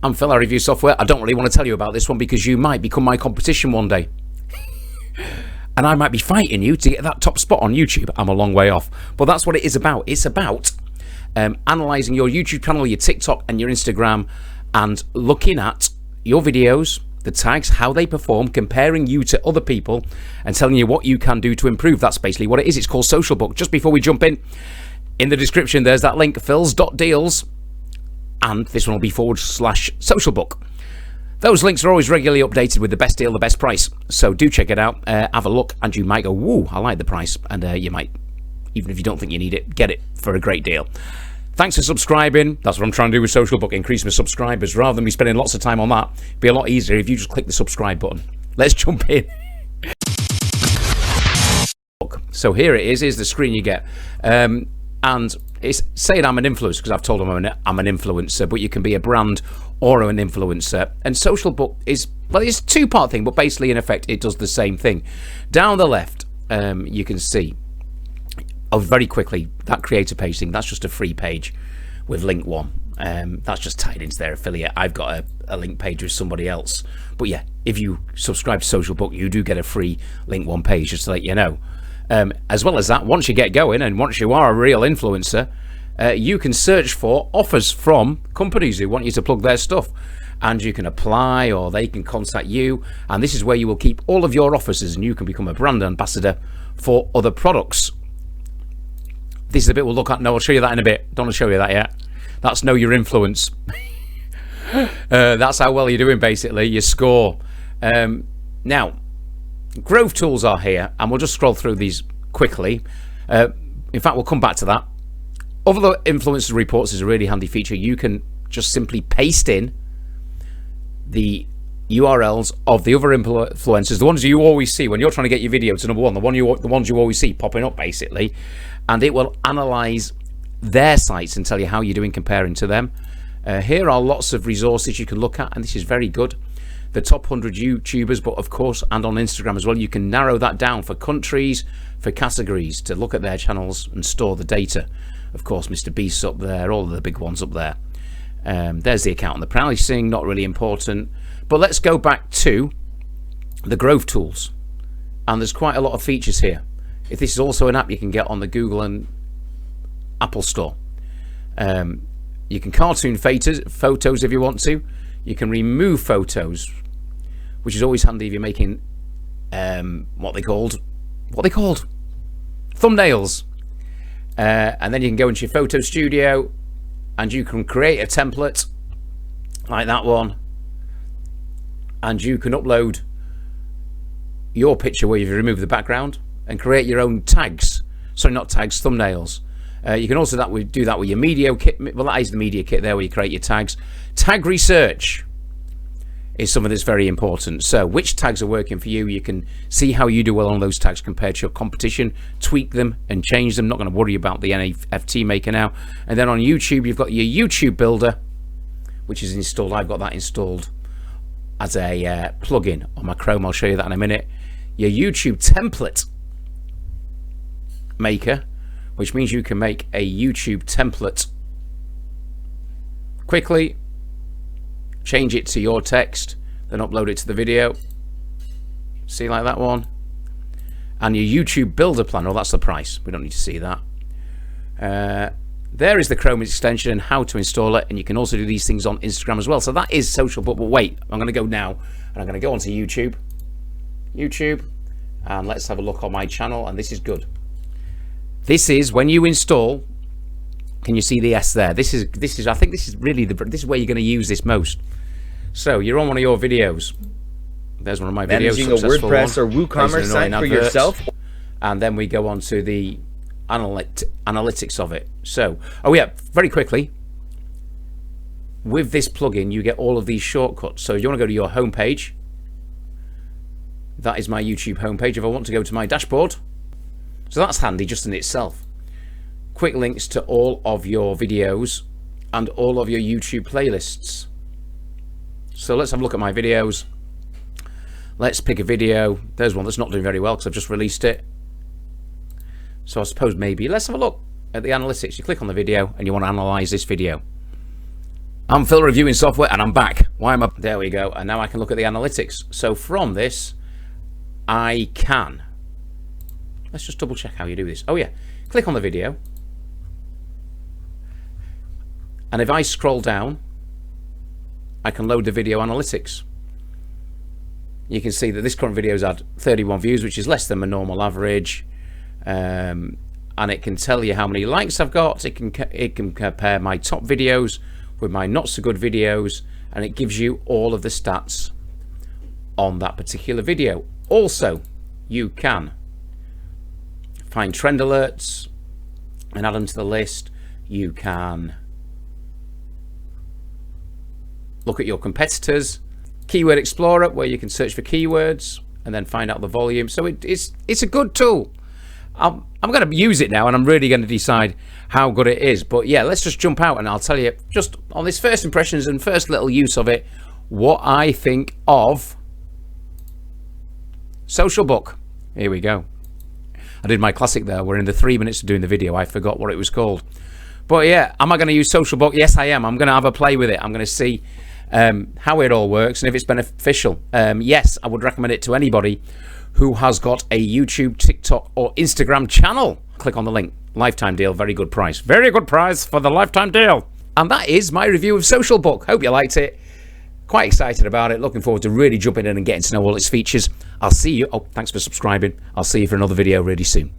I'm Phil, I review software. I don't really want to tell you about this one because you might become my competition one day. And I might be fighting you to get that top spot on YouTube. I'm a long way off. But that's what it is about. It's about analysing your YouTube channel, your TikTok and your Instagram, and looking at your videos, the tags, how they perform, comparing you to other people and telling you what you can do to improve. That's basically what it is. It's called SocialBook. Just before we jump in the description, there's that link, phils.deals, and this one will be /SocialBook. Those links are always regularly updated with the best deal, the best price. So do check it out, have a look, and you might go, woo, I like the price. And you might, even if you don't think you need it, get it for a great deal. Thanks for subscribing. That's what I'm trying to do with SocialBook, increase my subscribers. Rather than me spending lots of time on that, it'd be a lot easier if you just click the subscribe button. Let's jump in. So here it is. Here's the screen you get. And it's saying I'm an influencer because I've told them I'm an influencer, but you can be a brand or an influencer. And SocialBook is, well, it's a two-part thing, but basically in effect it does the same thing. Down the left, you can see, very quickly, that creator page thing, that's just a free page with link one. That's just tied into their affiliate. I've got a link page with somebody else. But yeah, if you subscribe to SocialBook, you do get a free link one page, just to let you know. As well as that, once you get going and once you are a real influencer, you can search for offers from companies who want you to plug their stuff, and you can apply or they can contact you, and this is where you will keep all of your offers and you can become a brand ambassador for other products. This is the bit we'll look at. No, I'll show you that in a bit. Don't want to show you that yet. That's know your influence. That's how well you're doing, basically, your score. Now, growth tools are here, and we'll just scroll through these quickly. In fact, we'll come back to that. Other influencer reports is a really handy feature. You can just simply paste in the URLs of the other influencers, the ones you always see when you're trying to get your video to number one, the ones you always see popping up, basically, and it will analyze their sites and tell you how you're doing comparing to them. Here are lots of resources you can look at, and this is very good. The top 100 YouTubers, but of course, and on Instagram as well, you can narrow that down for countries, for categories, to look at their channels and store the data. Of course, Mr. Beast's up there, all of the big ones up there. There's the account and the pricing, not really important. But let's go back to the growth tools. And there's quite a lot of features here. If this is also an app you can get on the Google and Apple Store. You can cartoon photos if you want to. You can remove photos, which is always handy if you're making what they called thumbnails. And then you can go into your photo studio and you can create a template like that one, and you can upload your picture where you've removed the background and create your own tags. Sorry, not tags, thumbnails. You can also do that with your media kit. Well, that is the media kit there where you create your tags. Tag research is something that's very important. So which tags are working for you? You can see how you do well on those tags compared to your competition, tweak them and change them. Not going to worry about the NFT maker now. And then on YouTube, you've got your YouTube builder, which is installed. I've got that installed as a plugin on my Chrome. I'll show you that in a minute. Your YouTube template maker, which means you can make a YouTube template quickly, change it to your text, then upload it to the video. See, like that one. And your YouTube builder plan, oh, that's the price. We don't need to see that. There is the Chrome extension and how to install it, and you can also do these things on Instagram as well. So that is SocialBook. But wait, I'm going to go now, and I'm going to go onto YouTube, and let's have a look on my channel. And this is good. This is when you install. Can you see the S there? This is. I think this is really this is where you're going to use this most. So you're on one of your videos. There's one of my videos. Managing a WordPress or WooCommerce site for yourself. And then we go on to the analytics of it. So, oh yeah, very quickly. With this plugin, you get all of these shortcuts. So if you want to go to your home page, that is my YouTube homepage. If I want to go to my dashboard, so that's handy just in itself. Quick links to all of your videos and all of your YouTube playlists. So let's have a look at my videos. Let's pick a video. There's one that's not doing very well because I've just released it. So I suppose maybe let's have a look at the analytics. You click on the video and you want to analyze this video. I'm Phil reviewing software and I'm back. Why am I? There we go. And now I can look at the analytics. So from this, I can. Let's just double check how you do this. Oh yeah, click on the video. And if I scroll down, I can load the video analytics. You can see that this current video's had 31 views, which is less than my normal average. And it can tell you how many likes I've got. It can compare my top videos with my not so good videos, and it gives you all of the stats on that particular video. Also, you can find trend alerts and add them to the list. You can look at your competitors. Keyword Explorer, where you can search for keywords and then find out the volume. So it's a good tool. I'm going to use it now, and I'm really going to decide how good it is. But yeah, let's just jump out and I'll tell you just on this first impressions and first little use of it, what I think of SocialBook. Here we go. I did my classic there. We're in the 3 minutes of doing the video. I forgot what it was called. But yeah, am I going to use SocialBook? Yes, I am. I'm going to have a play with it. I'm going to see how it all works and if it's beneficial. Yes, I would recommend it to anybody who has got a YouTube, TikTok or Instagram channel. Click on the link. Lifetime deal, very good price. Very good price for the lifetime deal. And that is my review of SocialBook. Hope you liked it. Quite excited about it. Looking forward to really jumping in and getting to know all its features. I'll see you. Oh, thanks for subscribing. I'll see you for another video really soon.